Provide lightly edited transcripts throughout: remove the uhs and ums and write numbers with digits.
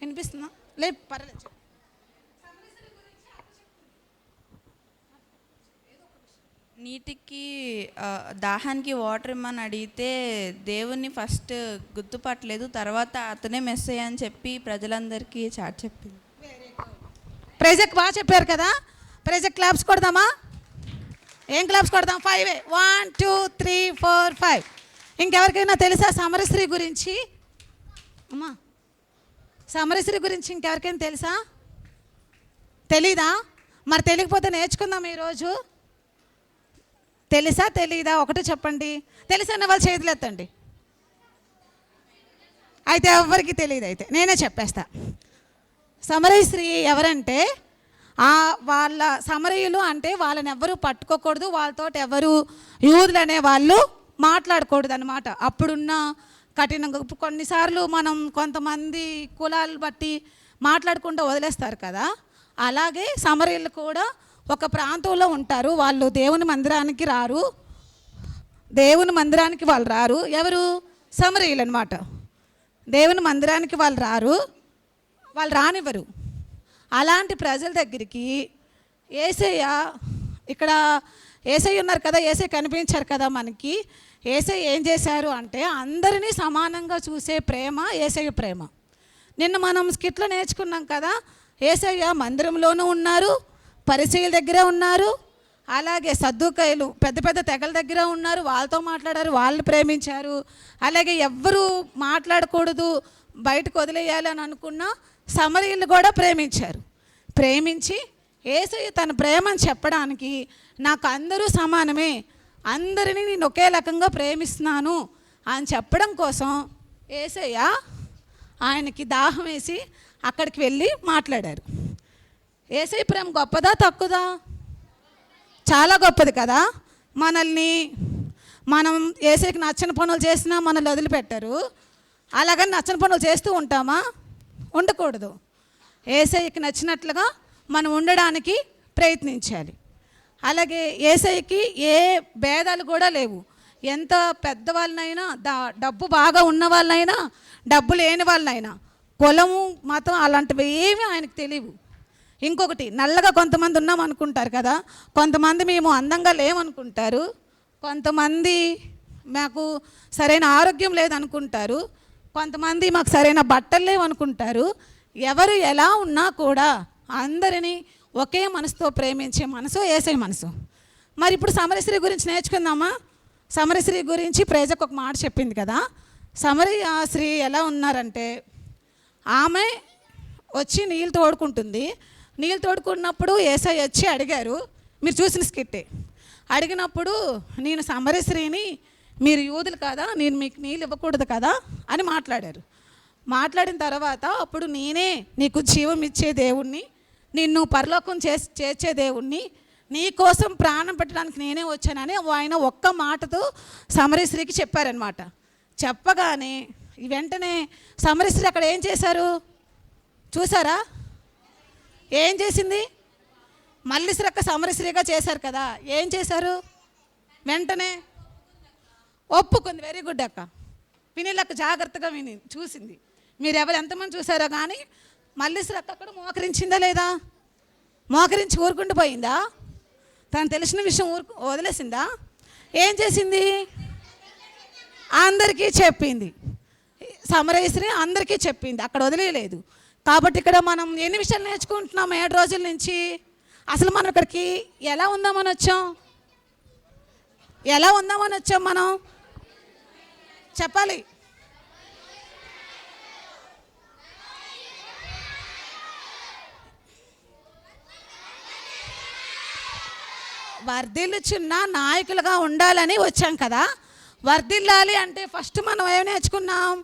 వినిపిస్తుందా? లే పర్లేదు. నీటికి దాహానికి వాటర్ ఇమ్మని అడిగితే దేవుణ్ణి ఫస్ట్ గుర్తుపట్టలేదు, తర్వాత అతనే మెస్సయ్య అని చెప్పి ప్రజలందరికీ చాటి చెప్పింది. ప్రైజెక్ బాగా చెప్పారు కదా. ప్రైజెక్ క్లాప్స్ కొడదామా? ఏం క్లాప్స్ కొడదాం? 5 1 2 3 4 5. ఇంకెవరికైనా తెలుసా సమరశ్రీ గురించి? అమ్మా, సమరశ్రీ గురించి ఇంకెవరికైనా తెలుసా? తెలీదా? మరి తెలియకపోతే నేర్చుకుందాం ఈరోజు. తెలుసా తెలీదా? ఒకటే చెప్పండి. తెలుసన్న వాళ్ళు చేతులు ఎత్తండి. అయితే ఎవరికి తెలియదు, అయితే నేనే చెప్పేస్తా. సమరశ్రీ ఎవరంటే వాళ్ళ సమరయులు అంటే వాళ్ళని ఎవరు పట్టుకోకూడదు, వాళ్ళతో ఎవరు యూదులు అనే వాళ్ళు మాట్లాడకూడదు అనమాట. అప్పుడున్న కఠినంగా కొన్నిసార్లు మనం కొంతమంది కులాలు బట్టి మాట్లాడకుండా వదిలేస్తారు కదా, అలాగే సమరయులు కూడా ఒక ప్రాంతంలో ఉంటారు. వాళ్ళు దేవుని మందిరానికి రారు, దేవుని మందిరానికి వాళ్ళు రారు. ఎవరు? సమరయులు అనమాట. దేవుని మందిరానికి వాళ్ళు రారు, వాళ్ళు రానివ్వరు. అలాంటి ప్రజల దగ్గరికి యేసయ్య, ఇక్కడ యేసయ్య ఉన్నారు కదా, యేసయ్య కనిపించారు కదా మనకి. యేసయ్య ఏం చేశారు అంటే అందరినీ సమానంగా చూసే ప్రేమ యేసయ్య ప్రేమ. నిన్న మనం స్కిట్లో నేర్చుకున్నాం కదా, యేసయ్య మందిరంలోనూ ఉన్నారు, పరిసయ్యుల దగ్గర ఉన్నారు, అలాగే సద్దూకయ్యులు పెద్ద పెద్ద తెగల దగ్గర ఉన్నారు, వాళ్ళతో మాట్లాడారు, వాళ్ళు ప్రేమించారు. అలాగే ఎవ్వరూ మాట్లాడకూడదు, బయటకు వదిలేయాలి అని అనుకున్న సమరయులు కూడా ప్రేమించారు. ప్రేమించి యేసయ్య తన ప్రేమను చెప్పడానికి నాకు అందరూ సమానమే, అందరినీ నేను ఒకే రకంగా ప్రేమిస్తున్నాను అని చెప్పడం కోసం యేసయ్య ఆయనకి దాహం వేసి అక్కడికి వెళ్ళి మాట్లాడారు. యేసయ్య ప్రేమ గొప్పదా తక్కువదా? చాలా గొప్పది కదా. మనం యేసయ్యకి నచ్చని పనులు చేసినా మనల్ని వదిలిపెట్టారు. అలాగని నచ్చని పనులు చేస్తూ ఉంటామా? ఉండకూడదు. యేసయ్యకి నచ్చినట్లుగా మనం ఉండడానికి ప్రయత్నించాలి. అలాగే యేసయ్యకి ఏ భేదాలు కూడా లేవు. ఎంత పెద్దవాళ్ళనైనా, డబ్బు బాగా ఉన్న వాళ్ళనైనా, డబ్బు లేని వాళ్ళనైనా, కులము మతం అలాంటివి ఏమీ ఆయనకు తెలియవు. ఇంకొకటి, నల్లగా కొంతమంది ఉన్నాం అనుకుంటారు కదా, కొంతమంది మేము అందంగా లేమనుకుంటారు, కొంతమంది మాకు సరైన ఆరోగ్యం లేదనుకుంటారు, కొంతమంది మాకు సరైన బట్టలు లేవనుకుంటారు. ఎవరు ఎలా ఉన్నా కూడా అందరినీ ఒకే మనసుతో ప్రేమించే మనసు యేసయ్య మనసు. మరి ఇప్పుడు సమరశ్రీ గురించి నేర్చుకుందామా? సమరశ్రీ గురించి ప్రేజకు ఒక మాట చెప్పింది కదా. సమరశ్రీ ఎలా ఉన్నారంటే, ఆమె వచ్చి నీళ్ళు తోడుకుంటుంది. నీళ్ళు తోడుకున్నప్పుడు యేసయ్య వచ్చి అడిగారు, మీరు చూసిన స్కిట్టే. అడిగినప్పుడు నేను సమరశ్రీని, మీరు యూదులు కదా, నేను మీకు నీళ్ళు ఇవ్వకూడదు కదా అని మాట్లాడారు. మాట్లాడిన తర్వాత అప్పుడు నేనే నీకు జీవం ఇచ్చే దేవుణ్ణి, నిన్ను పరలోకం చేర్చే దేవుణ్ణి, నీ కోసం ప్రాణం పెట్టడానికి నేనే వచ్చానని ఆయన ఒక్క మాటతో సమరశ్రీకి చెప్పారనమాట. చెప్పగానే వెంటనే సమరశ్రీ అక్కడ ఏం చేశారు చూసారా? ఏం చేసింది? మల్లిశ్రీ సమరశ్రీగా చేశారు కదా, ఏం చేశారు? వెంటనే ఒప్పుకుంది. వెరీ గుడ్ అక్క. వినిలక్క జాగ్రత్తగా చూసింది. మీరు ఎంతమంది చూసారో కానీ మల్లిశ్రీ అక్కడ మోకరించిందా లేదా? మోకరించి ఊరుకుంటూ పోయిందా? తను తెలిసిన విషయం వదిలేసిందా? ఏం చేసింది? అందరికీ చెప్పింది. సమరశ్రీ అందరికీ చెప్పింది, అక్కడ వదిలేయలేదు. కాబట్టి ఇక్కడ మనం ఎన్ని విషయాలు నేర్చుకుంటున్నాం 7 రోజుల నుంచి? అసలు మనం ఇక్కడికి ఎలా ఉందామని వచ్చాం? ఎలా ఉందామని వచ్చాం మనం? చెప్పాలి. వర్ధిల్లుచున్న నాయకులుగా ఉండాలని వచ్చాం కదా. వర్ధిల్లాలి అంటే ఫస్ట్ మనం ఏం నేర్చుకున్నాం?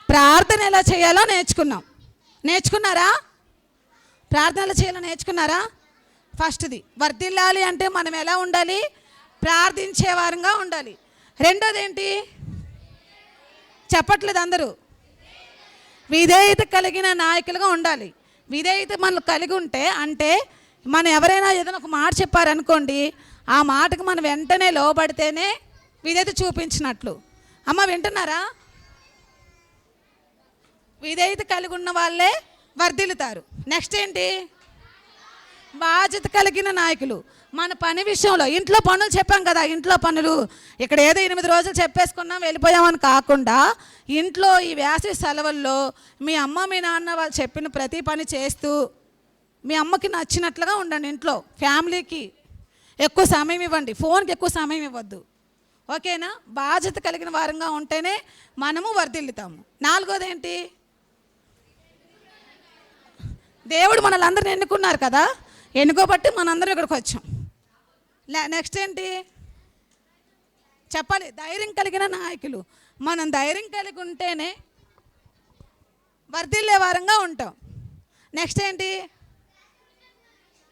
ప్రార్థన ఎలా చేయాలో నేర్చుకున్నాం. నేర్చుకున్నారా? ప్రార్థన ఎలా చేయాలో నేర్చుకున్నారా? ఫస్ట్ది వర్ధిల్లాలి అంటే మనం ఎలా ఉండాలి? ప్రార్థించే వారంగా ఉండాలి. రెండోది ఏంటి? చెప్పట్లేదు అందరూ. విధేయత కలిగిన నాయకులుగా ఉండాలి. విధేయత మనం కలిగి ఉంటే అంటే మనం ఎవరైనా ఏదైనా ఒక మాట చెప్పారనుకోండి, ఆ మాటకు మనం వెంటనే లోబడితేనే విధేయత చూపించినట్లు. అమ్మ వింటున్నారా? విధేయత కలిగి ఉన్న వాళ్ళే వర్ధిల్లుతారు. నెక్స్ట్ ఏంటి? బాధ్యత కలిగిన నాయకులు. మన పని విషయంలో ఇంట్లో పనులు చెప్పాం కదా, ఇంట్లో పనులు ఇక్కడ ఏదో 8 రోజులు చెప్పేసుకున్నాం వెళ్ళిపోయామని కాకుండా ఇంట్లో ఈ వేసవి సెలవుల్లో మీ అమ్మ మీ నాన్న వాళ్ళు చెప్పిన ప్రతి పని చేస్తూ మీ అమ్మకి నచ్చినట్లుగా ఉండండి. ఇంట్లో ఫ్యామిలీకి ఎక్కువ సమయం ఇవ్వండి, ఫోన్కి ఎక్కువ సమయం ఇవ్వద్దు. ఓకేనా? బాధ్యత కలిగిన వారంగా ఉంటేనే మనము వర్ధిల్లుతాము. 4వది ఏంటి? దేవుడు మనల్ని అందరిని ఎన్నుకున్నారు కదా, ఎన్నుకోబట్టి మనందరం ఇక్కడికి వచ్చాం. నెక్స్ట్ ఏంటి చెప్పాలి? ధైర్యం కలిగిన నాయకులు. మనం ధైర్యం కలిగి ఉంటేనే వర్ధిల్లే వారంగా ఉంటాం. నెక్స్ట్ ఏంటి?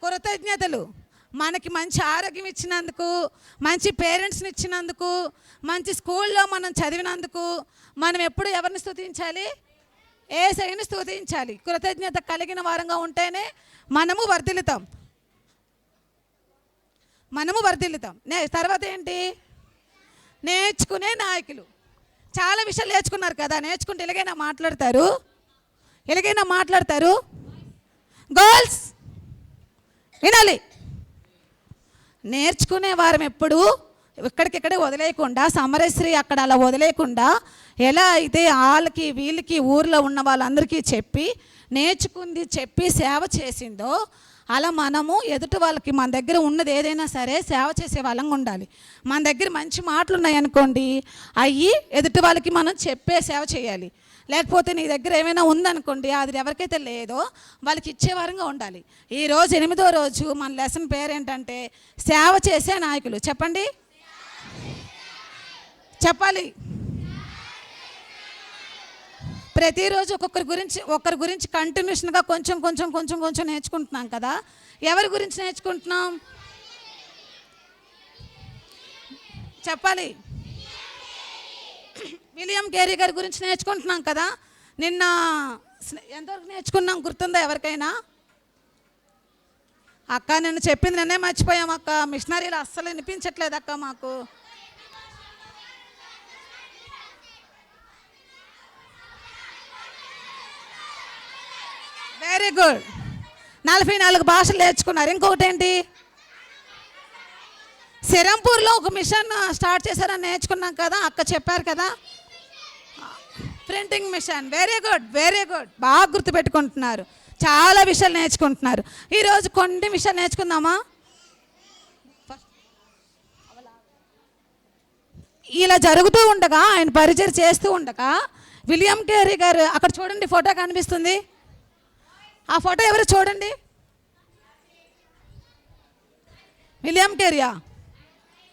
కృతజ్ఞతలు. మనకి మంచి ఆరోగ్యం ఇచ్చినందుకు, మంచి పేరెంట్స్ని ఇచ్చినందుకు, మంచి స్కూల్లో మనం చదివినందుకు మనం ఎప్పుడు ఎవరిని స్తుతించాలి? యేసయ్యని స్తుతించాలి. కృతజ్ఞత కలిగిన వారంగా ఉంటేనే మనము వర్ధిల్లుతాం. తర్వాత ఏంటి? నేర్చుకునే నాయకులు. చాలా విషయాలు నేర్చుకున్నారు కదా, నేర్చుకుంటే ఎలాగైనా మాట్లాడతారు. గర్ల్స్ వినాలి. నేర్చుకునే వారం ఎప్పుడు ఇక్కడికిక్కడే వదిలేయకుండా, సమరశ్రీ అక్కడ అలా వదిలేయకుండా, ఎలా అయితే వాళ్ళకి వీళ్ళకి ఊర్లో ఉన్న వాళ్ళందరికీ నేర్చుకుంది చెప్పి సేవ చేసిందో అలా మనము ఎదుటి వాళ్ళకి మన దగ్గర ఉన్నది ఏదైనా సరే సేవ చేసే వాళ్ళంగా ఉండాలి. మన దగ్గర మంచి మాటలు ఉన్నాయనుకోండి, అవి ఎదుటి వాళ్ళకి మనం చెప్పే సేవ చేయాలి. లేకపోతే నీ దగ్గర ఏమైనా ఉందనుకోండి, అది ఎవరికైతే లేదో వాళ్ళకి ఇచ్చేవారంగా ఉండాలి. ఈరోజు 8వ రోజు మన లెసన్ పేరు ఏంటంటే సేవ చేసే నాయకులు. చెప్పాలి. ప్రతిరోజు ఒకరి గురించి కంటిన్యూషన్గా కొంచెం నేర్చుకుంటున్నాం కదా. ఎవరి గురించి నేర్చుకుంటున్నాం? చెప్పాలి. విలియం కేరీ గారి గురించి నేర్చుకుంటున్నాం కదా. నిన్న ఎంతవరకు నేర్చుకున్నాం గుర్తుందా ఎవరికైనా? అక్క నిన్ను చెప్పింది నిన్నే మర్చిపోయాం అక్క, మిషనరీలు అస్సలు వినిపించట్లేదు అక్క మాకు. Very good. 44 భాషలు నేర్చుకున్నారు. ఇంకొకటి ఏంటి? సిరంపూర్లో ఒక మిషన్ స్టార్ట్ చేశారని నేర్చుకున్నాం కదా, అక్క చెప్పారు కదా, ప్రింటింగ్ మిషన్. Very good. బాగా గుర్తుపెట్టుకుంటున్నారు. చాలా విషయాలు నేర్చుకుంటున్నారు. ఈరోజు కొన్ని విషయాలు నేర్చుకుందామా? ఇలా జరుగుతూ ఉండగా, ఆయన పరిచయం చేస్తూ ఉండగా విలియం కేరీ గారు అక్కడ చూడండి, ఫోటో కనిపిస్తుంది. ఆ ఫోటో ఎవరు చూడండి? విలియం కేరీయా?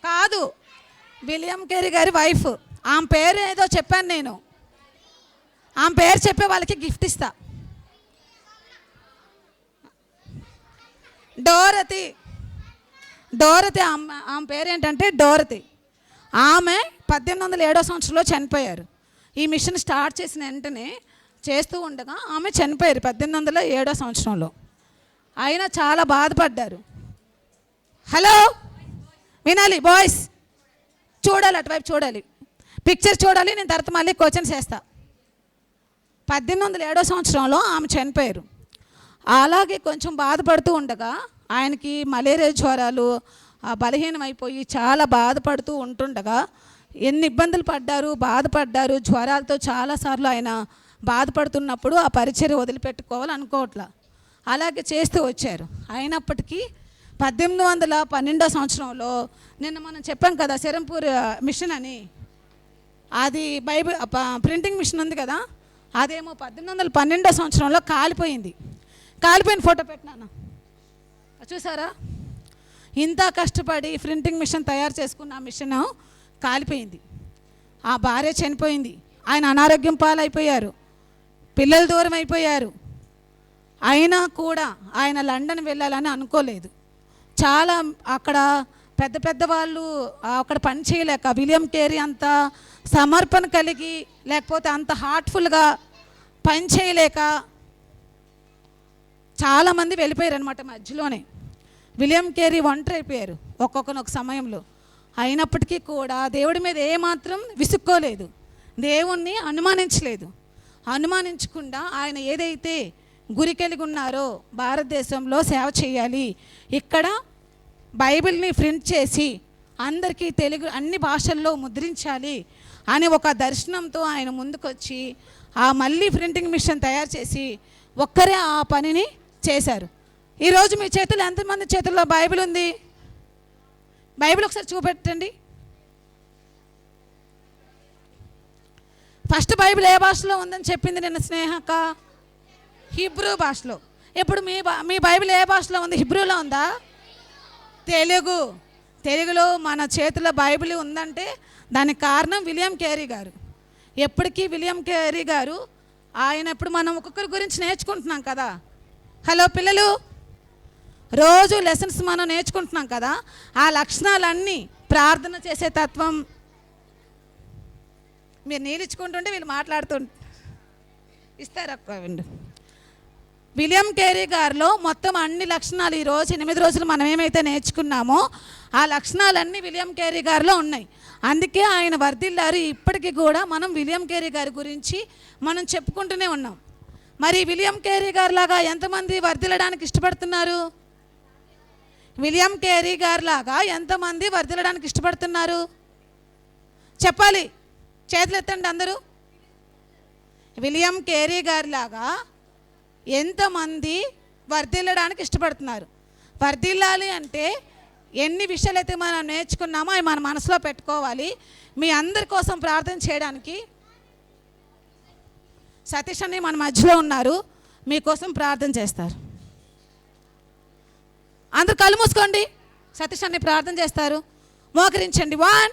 కాదు, విలియం కేరీ గారి వైఫ్. ఆమె పేరు ఏదో చెప్పాను నేను. ఆమె పేరు చెప్పే వాళ్ళకి గిఫ్ట్ ఇస్తా. డోరతి. ఆమె పేరు ఏంటంటే డోరతి. ఆమె 1807వ సంవత్సరంలో చనిపోయారు. ఈ మిషన్ స్టార్ట్ చేసిన వెంటనే చేస్తూ ఉండగా ఆమె చనిపోయారు 1807వ సంవత్సరంలో. అయినా చాలా బాధపడ్డారు. హలో వినాలి బాయ్స్, చూడాలి, అటువైపు చూడాలి, పిక్చర్ చూడాలి. నేను తర్వాత మళ్ళీ క్వశ్చన్స్ వేస్తా. 1807వ సంవత్సరంలో ఆమె చనిపోయారు. అలాగే కొంచెం బాధపడుతూ ఉండగా ఆయనకి మలేరియా జ్వరాలు, బలహీనమైపోయి చాలా బాధపడుతూ ఉంటుండగా ఎన్ని ఇబ్బందులు బాధపడ్డారు జ్వరాలతో. చాలాసార్లు ఆయన బాధపడుతున్నప్పుడు ఆ పరిచర్య వదిలిపెట్టుకోవాలనుకోవట్లా, అలాగే చేస్తూ వచ్చారు. అయినప్పటికీ 1812వ సంవత్సరంలో నిన్న మనం చెప్పాం కదా సిరంపూర్ మిషన్ అని, అది బైబిల్ ప్రింటింగ్ మిషన్ ఉంది కదా, అదేమో 1812వ సంవత్సరంలో కాలిపోయిన ఫోటో పెట్టినాను చూసారా. ఇంత కష్టపడి ప్రింటింగ్ మిషన్ తయారు చేసుకున్న ఆ మిషన్ కాలిపోయింది. ఆ భార్య చనిపోయింది. ఆయన అనారోగ్యం పాలైపోయారు, పిల్లలు దూరం అయిపోయారు. అయినా కూడా ఆయన లండన్ వెళ్ళాలని అనుకోలేదు. చాలా అక్కడ పెద్ద వాళ్ళు అక్కడ పని చేయలేక, విలియం కేరీ అంత సమర్పణ కలిగి లేకపోతే అంత హార్ట్ఫుల్గా పని చేయలేక చాలామంది వెళ్ళిపోయారు అనమాట మధ్యలోనే. విలియం కేరీ ఒంటరి అయిపోయారు ఒక్కొక్క సమయంలో. అయినప్పటికీ కూడా దేవుడి మీద ఏమాత్రం విసుక్కోలేదు, దేవుణ్ణి అనుమానించలేదు. అనుమానించకుండా ఆయన ఏదైతే గురి కలిగి ఉన్నారో భారతదేశంలో సేవ చేయాలి, ఇక్కడ బైబిల్ని ప్రింట్ చేసి అందరికీ తెలుగు అన్ని భాషల్లో ముద్రించాలి అని ఒక దర్శనంతో ఆయన ముందుకొచ్చి ఆ మళ్ళీ ప్రింటింగ్ మిషన్ తయారు చేసి ఒక్కరే ఆ పనిని చేశారు. ఈరోజు మీ చేతుల్లో ఎంతమంది చేతుల్లో బైబిల్ ఉంది? బైబిల్ ఒకసారి చూపెట్టండి. ఫస్ట్ బైబిల్ ఏ భాషలో ఉందని చెప్పింది నిన్న స్నేహక? హిబ్రూ భాషలో. ఇప్పుడు మీ బైబిల్ ఏ భాషలో ఉంది? హిబ్రూలో ఉందా? తెలుగులో మన చేతిలో బైబిల్ ఉందంటే దానికి కారణం విలియం కేరీ గారు. ఎప్పటికీ విలియం కేరీ గారు ఆయన ఇప్పుడు మనం ఒక్కొక్కరి గురించి నేర్చుకుంటున్నాం కదా. హలో పిల్లలు, రోజు లెసన్స్ మనం నేర్చుకుంటున్నాం కదా. ఆ లక్షణాలన్నీ ప్రార్థన చేసే తత్వం, మీరు నీళ్ళిచ్చుకుంటుంటే వీళ్ళు మాట్లాడుతూ ఇస్తారక్క విండు. విలియం కేరీ గారిలో మొత్తం అన్ని లక్షణాలు ఈరోజు 8 రోజులు మనం ఏమైతే నేర్చుకున్నామో ఆ లక్షణాలన్నీ విలియం కేరీ గారిలో ఉన్నాయి. అందుకే ఆయన వర్ధిల్లారు. ఇప్పటికీ కూడా మనం విలియం కేరీ గారి గురించి మనం చెప్పుకుంటూనే ఉన్నాం. మరి విలియం కేరీ గారి లాగా ఎంతమంది వర్ధిల్లడానికి ఇష్టపడుతున్నారు? విలియం కేరీ గారి లాగా ఎంతమంది వర్ధిల్లడానికి ఇష్టపడుతున్నారు? చెప్పాలి, చేతులు ఎత్తండి అందరూ. విలియం కేరీ గారి లాగా ఎంతమంది వర్ధిల్లడానికి ఇష్టపడుతున్నారు? వర్ధిల్లాలి అంటే ఎన్ని విషయాలు అయితే మనం నేర్చుకున్నామో అవి మన మనసులో పెట్టుకోవాలి. మీ అందరి కోసం ప్రార్థన చేయడానికి సతీష్ అని మన మధ్యలో ఉన్నారు, మీకోసం ప్రార్థన చేస్తారు. అందరు కళ్ళు మూసుకోండి, సతీష్ అని ప్రార్థన చేస్తారు. మోకరించండి. 1